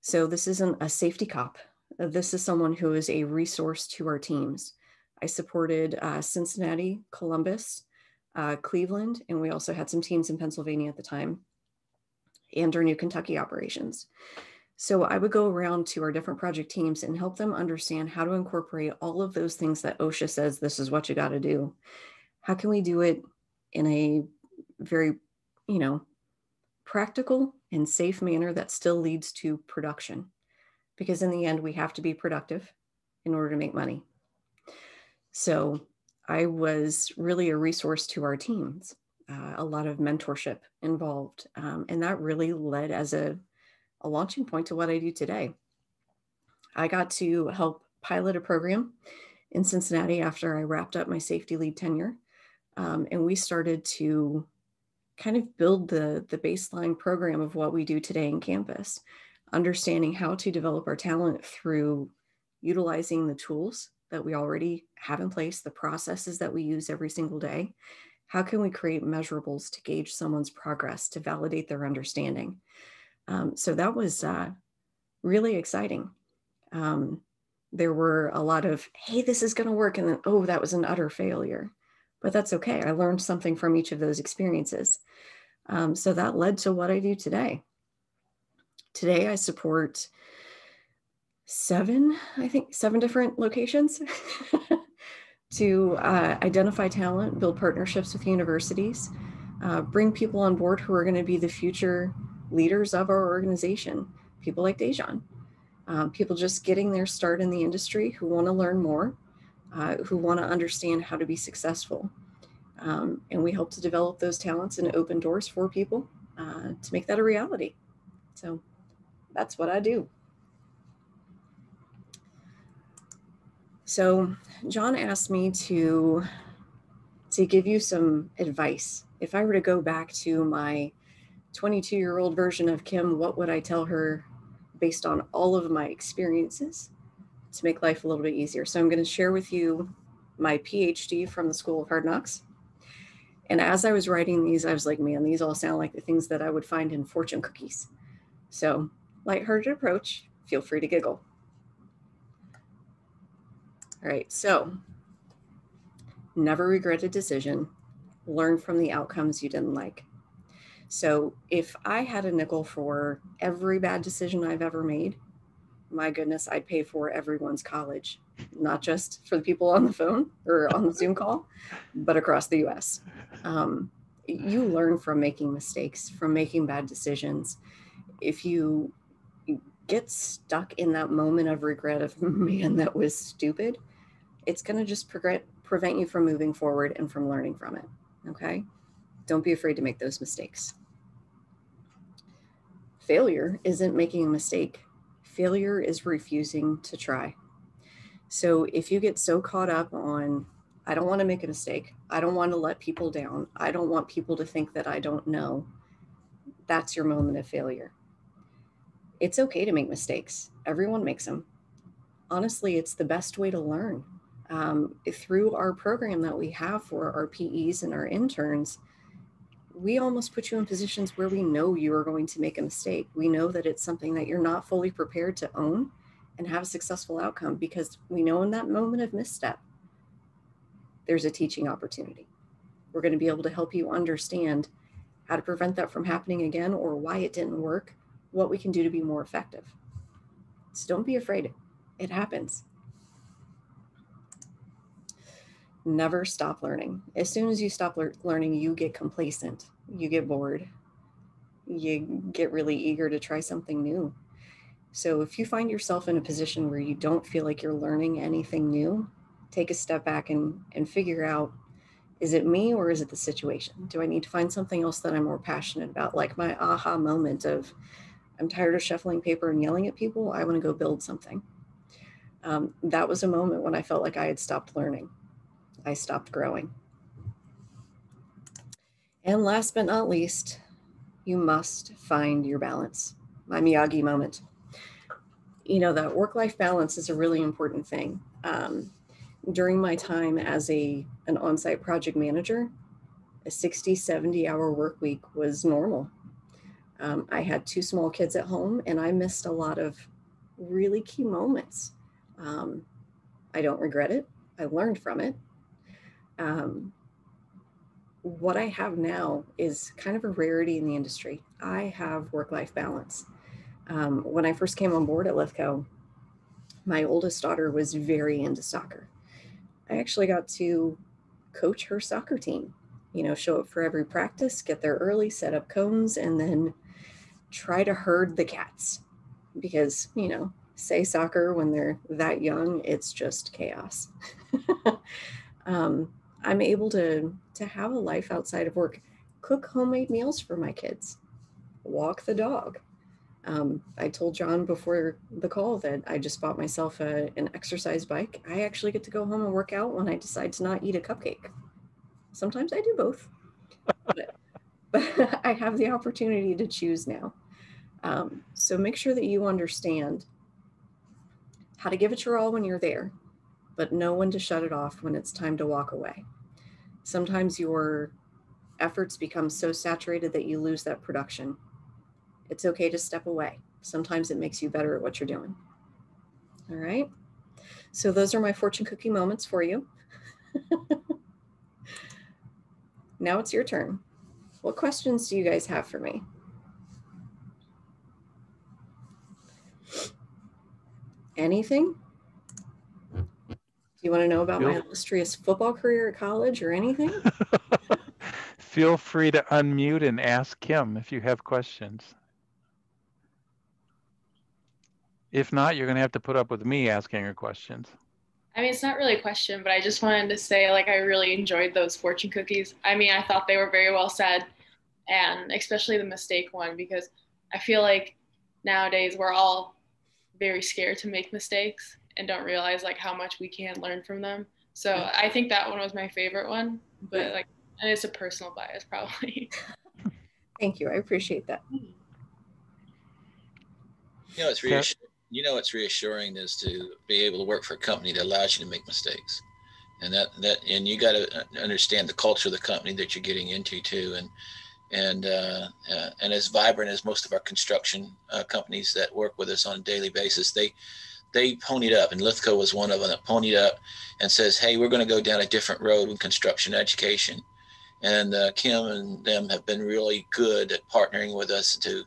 So this isn't a safety cop. This is someone who is a resource to our teams. I supported Cincinnati, Columbus, Cleveland, and we also had some teams in Pennsylvania at the time, and our new Kentucky operations. So I would go around to our different project teams and help them understand how to incorporate all of those things that OSHA says this is what you got to do. How can we do it in a very, practical and safe manner that still leads to production? Because in the end, we have to be productive in order to make money. So I was really a resource to our teams, a lot of mentorship involved. And that really led as a launching point to what I do today. I got to help pilot a program in Cincinnati after I wrapped up my safety lead tenure. And we started to kind of build the baseline program of what we do today in campus, understanding how to develop our talent through utilizing the tools that we already have in place, the processes that we use every single day. How can we create measurables to gauge someone's progress, to validate their understanding? So that was really exciting. There were a lot of, hey, this is going to work. And then, oh, that was an utter failure. But that's okay. I learned something from each of those experiences. So that led to what I do today. Today, I support 7 different locations to identify talent, build partnerships with universities, bring people on board who are going to be the future leaders of our organization. People like Dejan, people just getting their start in the industry who want to learn more, who want to understand how to be successful. And we hope to develop those talents and open doors for people to make that a reality. So that's what I do. So John asked me to give you some advice. If I were to go back to my 22-year-old version of Kim, what would I tell her based on all of my experiences to make life a little bit easier? So I'm going to share with you my PhD from the School of Hard Knocks. And as I was writing these, I was like, man, these all sound like the things that I would find in fortune cookies. So lighthearted approach, feel free to giggle. All right, so never regret a decision, learn from the outcomes you didn't like. So if I had a nickel for every bad decision I've ever made, my goodness, I'd pay for everyone's college, not just for the people on the phone or on the Zoom call, but across the US. You learn from making mistakes, from making bad decisions. If you get stuck in that moment of regret of, man, that was stupid, it's going to just prevent you from moving forward and from learning from it. Okay? Don't be afraid to make those mistakes. Failure isn't making a mistake. Failure is refusing to try. So if you get so caught up on, I don't want to make a mistake, I don't want to let people down, I don't want people to think that I don't know, that's your moment of failure. It's okay to make mistakes. Everyone makes them. Honestly, it's the best way to learn. Through our program that we have for our PEs and our interns, we almost put you in positions where we know you are going to make a mistake. We know that it's something that you're not fully prepared to own and have a successful outcome, because we know in that moment of misstep, there's a teaching opportunity. We're going to be able to help you understand how to prevent that from happening again, or why it didn't work, what we can do to be more effective. So don't be afraid. It happens. Never stop learning. As soon as you stop learning, you get complacent, you get bored, you get really eager to try something new. So if you find yourself in a position where you don't feel like you're learning anything new, take a step back and figure out, is it me or is it the situation? Do I need to find something else that I'm more passionate about? Like my aha moment of, I'm tired of shuffling paper and yelling at people, I want to go build something. That was a moment when I felt like I had stopped learning. I stopped growing. And last but not least, you must find your balance. My Miyagi moment. You know, that work-life balance is a really important thing. During my time as an on-site project manager, a 60, 70-hour work week was normal. I had 2 small kids at home, and I missed a lot of really key moments. I don't regret it. I learned from it. What I have now is kind of a rarity in the industry. I have work-life balance. When I first came on board at Lithko, my oldest daughter was very into soccer. I actually got to coach her soccer team, you know, show up for every practice, get there early, set up cones, and then try to herd the cats. Because, you know, say soccer when they're that young, it's just chaos. I'm able to have a life outside of work, cook homemade meals for my kids, walk the dog. I told John before the call that I just bought myself an exercise bike. I actually get to go home and work out when I decide to not eat a cupcake. Sometimes I do both, but I have the opportunity to choose now. So make sure that you understand how to give it your all when you're there, but know when to shut it off when it's time to walk away. Sometimes your efforts become so saturated that you lose that production. It's okay to step away. Sometimes it makes you better at what you're doing. All right. So those are my fortune cookie moments for you. Now it's your turn. What questions do you guys have for me? Anything? Do you want to know about my illustrious football career at college or anything? Feel free to unmute and ask Kim if you have questions. If not, you're going to have to put up with me asking her questions. I mean, it's not really a question, but I just wanted to say, like, I really enjoyed those fortune cookies. I mean, I thought they were very well said, and especially the mistake one, because I feel like nowadays we're all very scared to make mistakes and don't realize like how much we can learn from them. So I think that one was my favorite one, but like, and it's a personal bias probably. Thank you. I appreciate that. It's reassuring is to be able to work for a company that allows you to make mistakes, and and you got to understand the culture of the company that you're getting into too, and as vibrant as most of our construction companies that work with us on a daily basis, they ponied up, and Lithko was one of them that ponied up and says, hey, we're going to go down a different road in construction education. And Kim and them have been really good at partnering with us to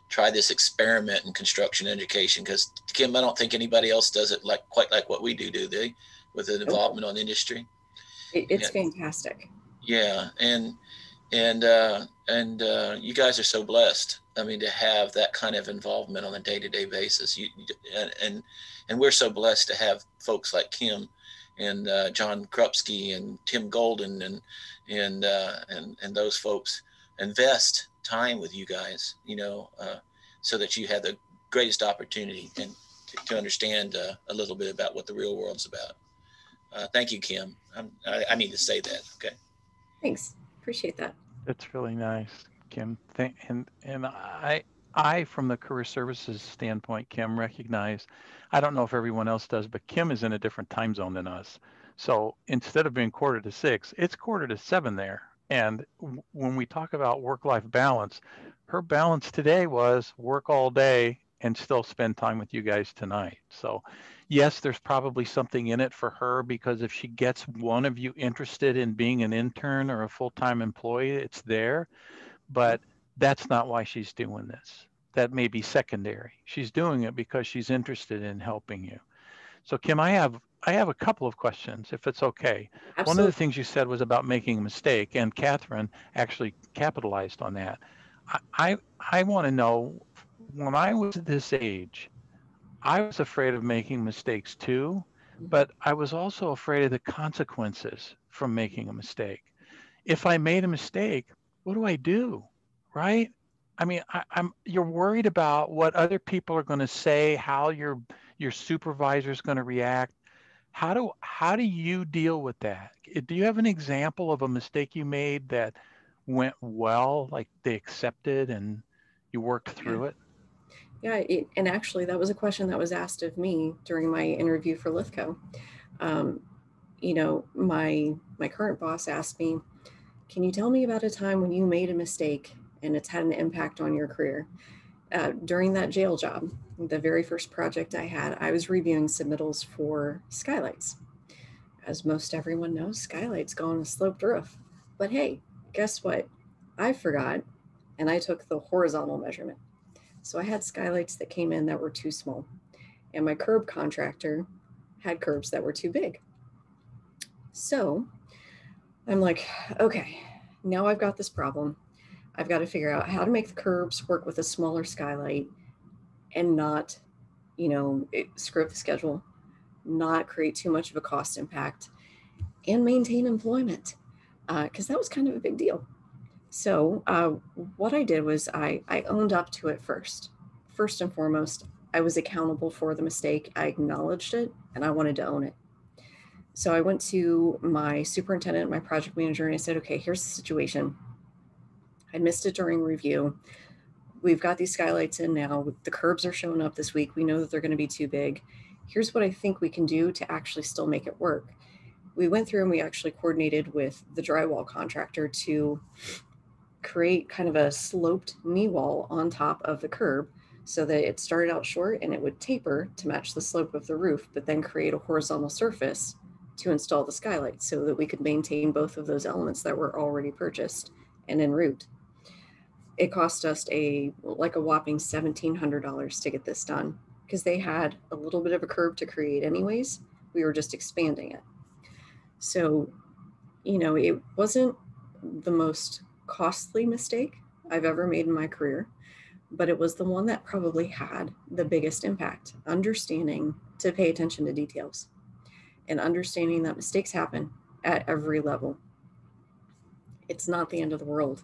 try this experiment in construction education, because Kim, I don't think anybody else does it quite like what we do they, with an involvement on industry. It's fantastic. Yeah, and you guys are so blessed. I mean, to have that kind of involvement on a day-to-day basis. And we're so blessed to have folks like Kim and John Krupski and Tim Golden and those folks invest time with you guys, so that you have the greatest opportunity and to understand a little bit about what the real world's about. Thank you, Kim. I need to say that. Okay. Thanks. Appreciate that. That's really nice, Kim. And I, from the career services standpoint, Kim, recognize, I don't know if everyone else does, but Kim is in a different time zone than us. So instead of being 5:45, it's 6:45 there. And when we talk about work-life balance, her balance today was work all day and still spend time with you guys tonight. So yes, there's probably something in it for her, because if she gets one of you interested in being an intern or a full-time employee, it's there. But that's not why she's doing this. That may be secondary. She's doing it because she's interested in helping you. So Kim, I have a couple of questions, if it's okay. Absolutely. One of the things you said was about making a mistake, and Catherine actually capitalized on that. I want to know, when I was this age, I was afraid of making mistakes too, but I was also afraid of the consequences from making a mistake. If I made a mistake, what do I do? Right? I mean, you're worried about what other people are going to say, how your supervisor is going to react. how do you deal with that? Do you have an example of a mistake you made that went well, like they accepted and you worked through it? Yeah, and actually that was a question that was asked of me during my interview for Lithko. You know, my current boss asked me, can you tell me about a time when you made a mistake and it's had an impact on your career? During that jail job, the very first project I had, I was reviewing submittals for skylights. As most everyone knows, skylights go on a sloped roof. But hey, guess what? I forgot, and I took the horizontal measurement. So I had skylights that came in that were too small, and my curb contractor had curbs that were too big. So I'm like, okay, now I've got this problem. I've got to figure out how to make the curbs work with a smaller skylight and not, screw up the schedule, not create too much of a cost impact, and maintain employment, because that was kind of a big deal. So what I did was I owned up to it first. First and foremost, I was accountable for the mistake. I acknowledged it, and I wanted to own it. So I went to my superintendent, my project manager, and I said, okay, here's the situation. I missed it during review. We've got these skylights in now. The curbs are showing up this week. We know that they're going to be too big. Here's what I think we can do to actually still make it work. We went through and we actually coordinated with the drywall contractor to create kind of a sloped knee wall on top of the curb so that it started out short and it would taper to match the slope of the roof, but then create a horizontal surface to install the skylight so that we could maintain both of those elements that were already purchased and en route. It cost us a whopping $1,700 to get this done because they had a little bit of a curb to create anyways. We were just expanding it. So, it wasn't the most costly mistake I've ever made in my career, but it was the one that probably had the biggest impact. Understanding to pay attention to details and understanding that mistakes happen at every level. It's not the end of the world,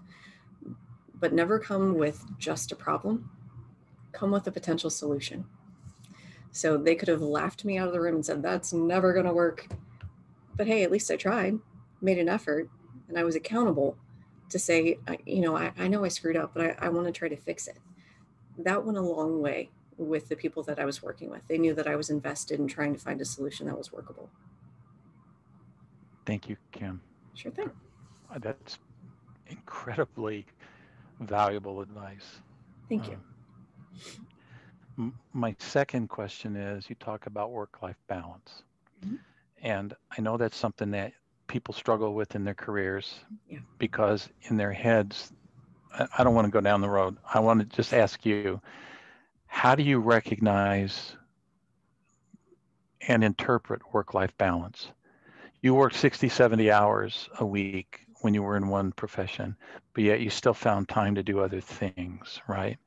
but never come with just a problem, come with a potential solution. So they could have laughed me out of the room and said, that's never going to work. But hey, at least I tried, made an effort, and I was accountable to say, I know I screwed up, but I want to try to fix it. That went a long way with the people that I was working with. They knew that I was invested in trying to find a solution that was workable. Thank you, Kim. Sure thing. That's incredibly valuable advice. Thank you. My second question is, you talk about work-life balance. Mm-hmm. And I know that's something that people struggle with in their careers because in their heads, I don't want to go down the road. I want to just ask you, how do you recognize and interpret work-life balance? You worked 60, 70 hours a week when you were in one profession, but yet you still found time to do other things, right?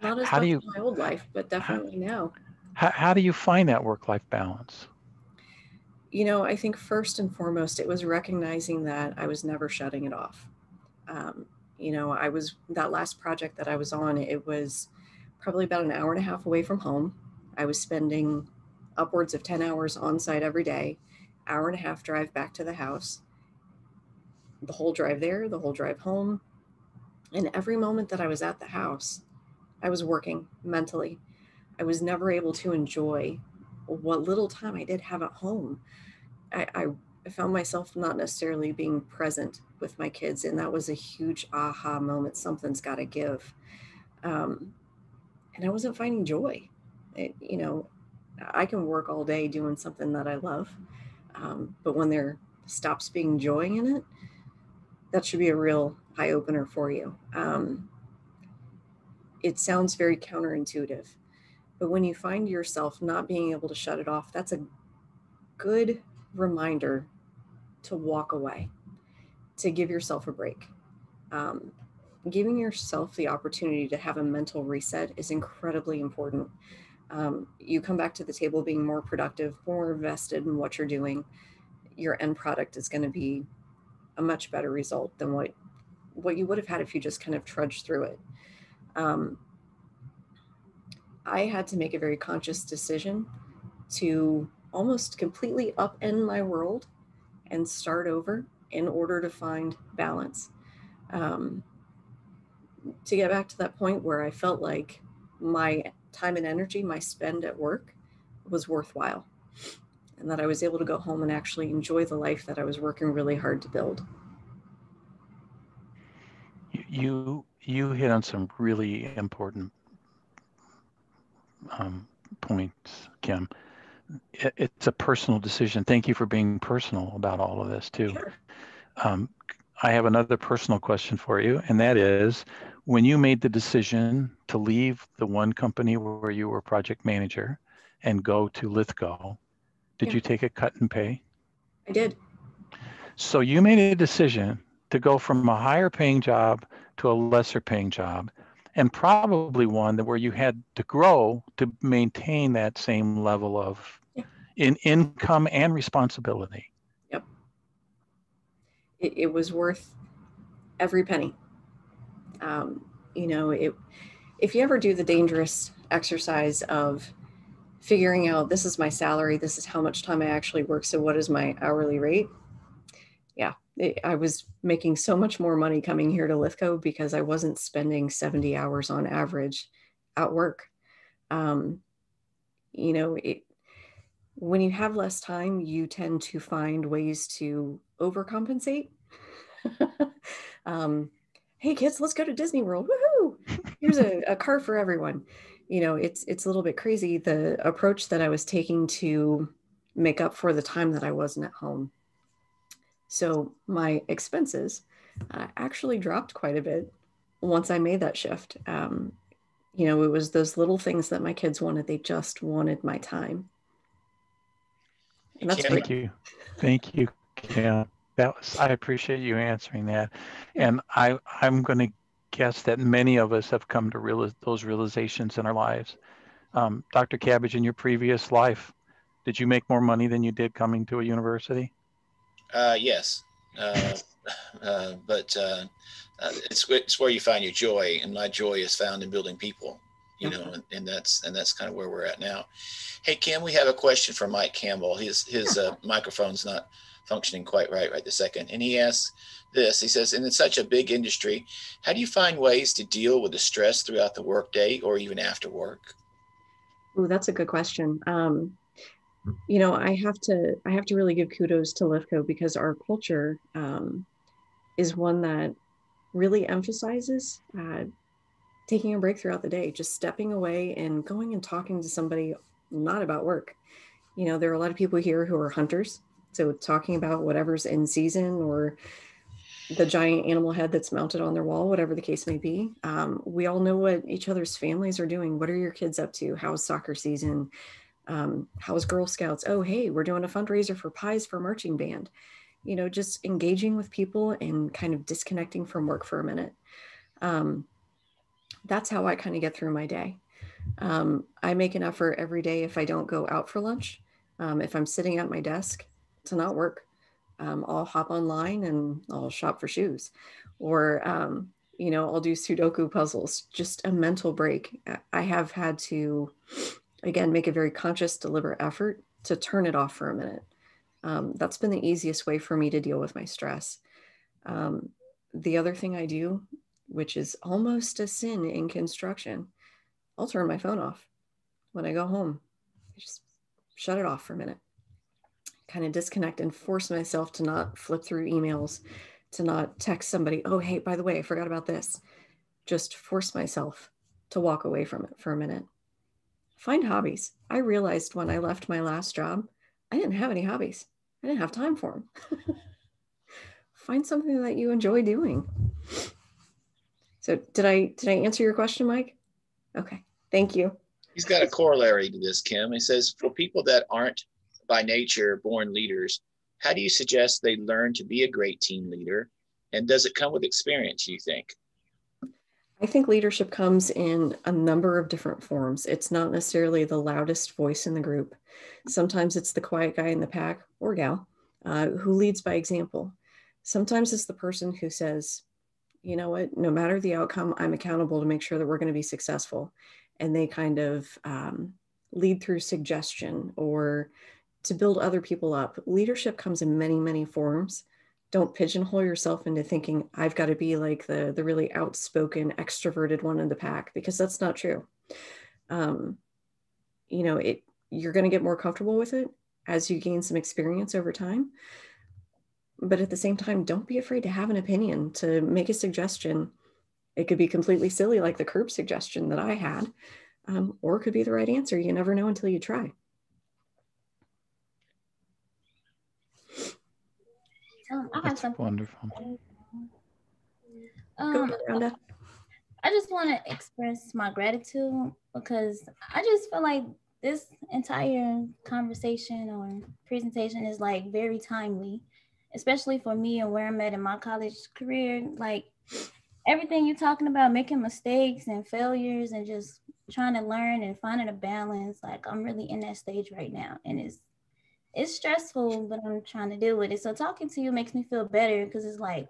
Not as much in my old life, but definitely now. How do you find that work-life balance? I think first and foremost, it was recognizing that I was never shutting it off. I was, that last project that I was on, it was probably about an hour and a half away from home. I was spending upwards of 10 hours on site every day, hour and a half drive back to the house, the whole drive there, the whole drive home. And every moment that I was at the house, I was working mentally. I was never able to enjoy what little time I did have at home. I found myself not necessarily being present with my kids. And that was a huge aha moment. Something's got to give. And I wasn't finding joy. I can work all day doing something that I love. But when there stops being joy in it, that should be a real eye opener for you. It sounds very counterintuitive, but when you find yourself not being able to shut it off, that's a good reminder to walk away, to give yourself a break. Giving yourself the opportunity to have a mental reset is incredibly important. You come back to the table being more productive, more invested in what you're doing. Your end product is going to be a much better result than what you would have had if you just kind of trudged through it. I had to make a very conscious decision to almost completely upend my world and start over in order to find balance. To get back to that point where I felt like my time and energy, my spend at work was worthwhile, and that I was able to go home and actually enjoy the life that I was working really hard to build. You hit on some really important points, Kim. It's a personal decision. Thank you for being personal about all of this too. Sure. I have another personal question for you, and that is, when you made the decision to leave the one company where you were project manager and go to Lithko, did you take a cut in pay? I did. So you made a decision to go from a higher paying job to a lesser paying job, and probably one that where you had to grow to maintain that same level of in income and responsibility. Yep. It was worth every penny. You know, if you ever do the dangerous exercise of figuring out, this is my salary, this is how much time I actually work, so what is my hourly rate? Yeah, I was making so much more money coming here to Lithko because I wasn't spending 70 hours on average at work. You know, when you have less time, you tend to find ways to overcompensate. Hey kids, let's go to Disney World. Woohoo! Here's a car for everyone. You know, it's a little bit crazy, the approach that I was taking to make up for the time that I wasn't at home. So my expenses actually dropped quite a bit once I made that shift. You know, it was those little things that my kids wanted. They just wanted my time. And that's Thank you. Thank you, Kim. I appreciate you answering that. And I'm going to guess that many of us have come to those realizations in our lives. Dr. Cabbage, in your previous life, did you make more money than you did coming to a university? Yes. But it's where you find your joy, and my joy is found in building people, you know, and that's kind of where we're at now. Hey, Kim, we have a question from Mike Campbell. His microphone's not functioning quite right this second. And he asks this, he says, in such a big industry, how do you find ways to deal with the stress throughout the workday or even after work? Oh, that's a good question. You know, I have to really give kudos to Lithko because our culture is one that really emphasizes taking a break throughout the day, just stepping away and going and talking to somebody, not about work. You know, there are a lot of people here who are hunters. So talking about whatever's in season or the giant animal head that's mounted on their wall, whatever the case may be. We all know what each other's families are doing. What are your kids up to? How's soccer season? How's Girl Scouts? Oh, hey, we're doing a fundraiser for pies for marching band. You know, just engaging with people and kind of disconnecting from work for a minute. That's how I kind of get through my day. I make an effort every day, if I don't go out for lunch, if I'm sitting at my desk, to not work. I'll hop online and I'll shop for shoes, or you know, I'll do Sudoku puzzles, just a mental break. I have had to, again, make a very conscious, deliberate effort to turn it off for a minute. That's been the easiest way for me to deal with my stress. The other thing I do, which is almost a sin in construction, I'll turn my phone off when I go home. I just shut it off for a minute, kind of disconnect and force myself to not flip through emails, to not text somebody, oh, hey, by the way, I forgot about this. Just force myself to walk away from it for a minute. Find hobbies. I realized when I left my last job, I didn't have any hobbies. I didn't have time for them. Find something that you enjoy doing. So did I answer your question, Mike? Okay, thank you. He's got a corollary to this, Kim. He says, for people that aren't by nature born leaders, how do you suggest they learn to be a great team leader? And does it come with experience, you think? I think leadership comes in a number of different forms. It's not necessarily the loudest voice in the group. Sometimes it's the quiet guy in the pack or gal who leads by example. Sometimes it's the person who says, you know what, no matter the outcome, I'm accountable to make sure that we're going to be successful. And they kind of lead through suggestion or to build other people up. Leadership comes in many, many forms. Don't pigeonhole yourself into thinking I've got to be like the really outspoken, extroverted one in the pack, because that's not true. You know, you're going to get more comfortable with it as you gain some experience over time. But at the same time, don't be afraid to have an opinion, to make a suggestion. It could be completely silly, like the curb suggestion that I had, or it could be the right answer. You never know until you try. I have something. Wonderful. Go ahead, Rhonda. I just want to express my gratitude, because I just feel like this entire conversation or presentation is like very timely, especially for me and where I'm at in my college career. Like everything you're talking about, making mistakes and failures and just trying to learn and finding a balance. Like I'm really in that stage right now, and it's stressful, but I'm trying to deal with it. So talking to you makes me feel better, because it's like,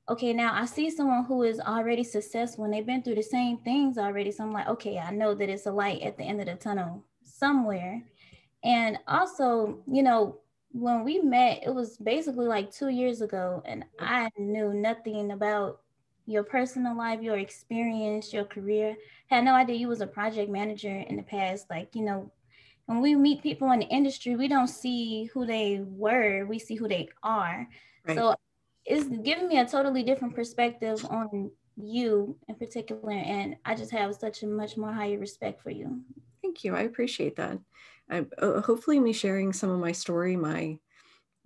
okay, now I see someone who is already successful and they've been through the same things already. So I'm like, okay, I know that it's a light at the end of the tunnel somewhere. And also, you know, when we met, it was basically like 2 years ago, and I knew nothing about your personal life, your experience, your career. Had no idea you was a project manager in the past. Like, you know, when we meet people in the industry, we don't see who they were, we see who they are. Right. So it's giving me a totally different perspective on you in particular. And I just have such a much more higher respect for you. Thank you. I appreciate that. Hopefully me sharing some of my story,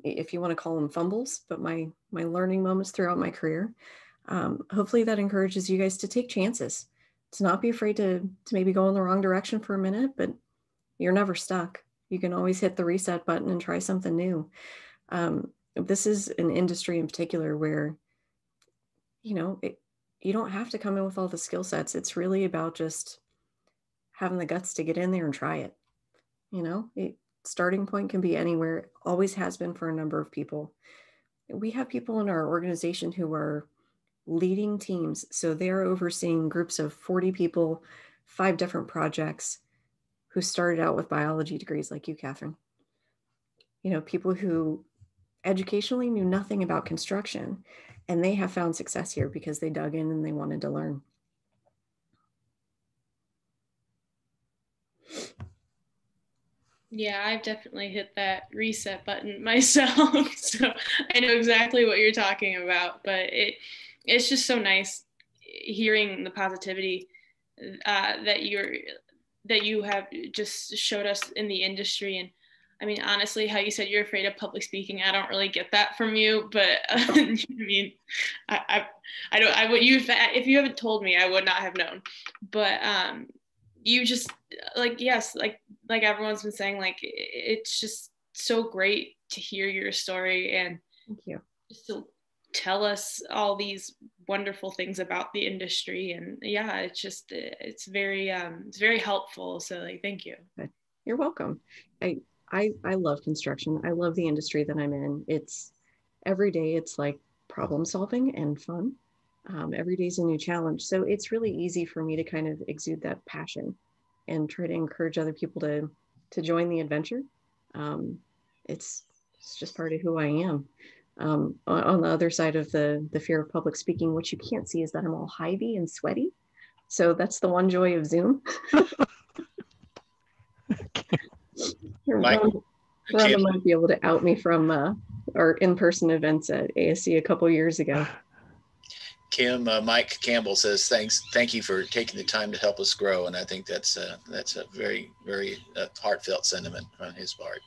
if you want to call them fumbles, but my learning moments throughout my career. Hopefully that encourages you guys to take chances, to not be afraid to maybe go in the wrong direction for a minute, but you're never stuck. You can always hit the reset button and try something new. This is an industry in particular where, you know, you don't have to come in with all the skill sets. It's really about just having the guts to get in there and try it. You know, starting point can be anywhere. It always has been for a number of people. We have people in our organization who are leading teams. So they're overseeing groups of 40 people, 5 different projects, who started out with biology degrees like you, Catherine. You know, people who educationally knew nothing about construction, and they have found success here because they dug in and they wanted to learn. Yeah, I've definitely hit that reset button myself. So I know exactly what you're talking about, but it's just so nice hearing the positivity that you have just showed us in the industry. And I mean, honestly, how you said you're afraid of public speaking, I don't really get that from you, but I mean, I would, if you haven't told me, I would not have known, but you just like, yes, like everyone's been saying, like, it's just so great to hear your story and thank you. Just to tell us all these wonderful things about the industry. And yeah, it's very helpful. So like, thank you. You're welcome. I love construction. I love the industry that I'm in. It's every day, it's like problem solving and fun. Every day is a new challenge. So it's really easy for me to kind of exude that passion and try to encourage other people to join the adventure. It's just part of who I am. On the other side of the fear of public speaking, what you can't see is that I'm all hivey and sweaty. So that's the one joy of Zoom. Rhonda might be able to out me from our in-person events at ASC a couple years ago. Kim, Mike Campbell says, thank you for taking the time to help us grow. And I think that's a very, very heartfelt sentiment on his part.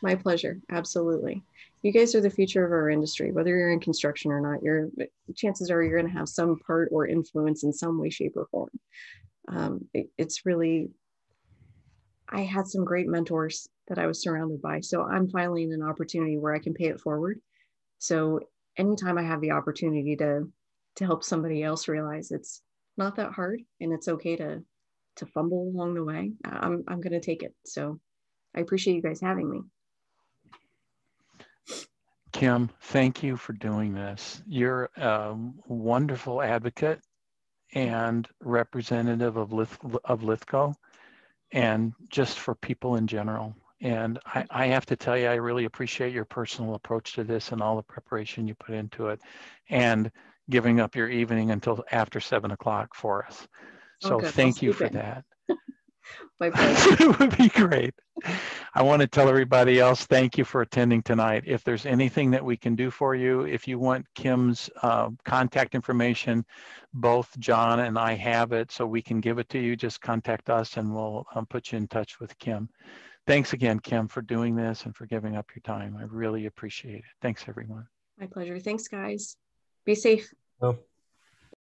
My pleasure. Absolutely. You guys are the future of our industry. Whether you're in construction or not, chances are you're going to have some part or influence in some way, shape, or form. It's really, I had some great mentors that I was surrounded by. So I'm finally in an opportunity where I can pay it forward. So anytime I have the opportunity to help somebody else realize it's not that hard and it's okay to fumble along the way, I'm going to take it. So I appreciate you guys having me. Kim, thank you for doing this. You're a wonderful advocate and representative of Lithko, and just for people in general. And I have to tell you, I really appreciate your personal approach to this and all the preparation you put into it, and giving up your evening until after 7 o'clock for us. So thank you for that. My pleasure. It would be great. I want to tell everybody else, thank you for attending tonight. If there's anything that we can do for you, if you want Kim's contact information, both John and I have it, so we can give it to you. Just contact us and we'll put you in touch with Kim. Thanks again, Kim, for doing this and for giving up your time. I really appreciate it. Thanks, everyone. My pleasure. Thanks, guys. Be safe. Oh.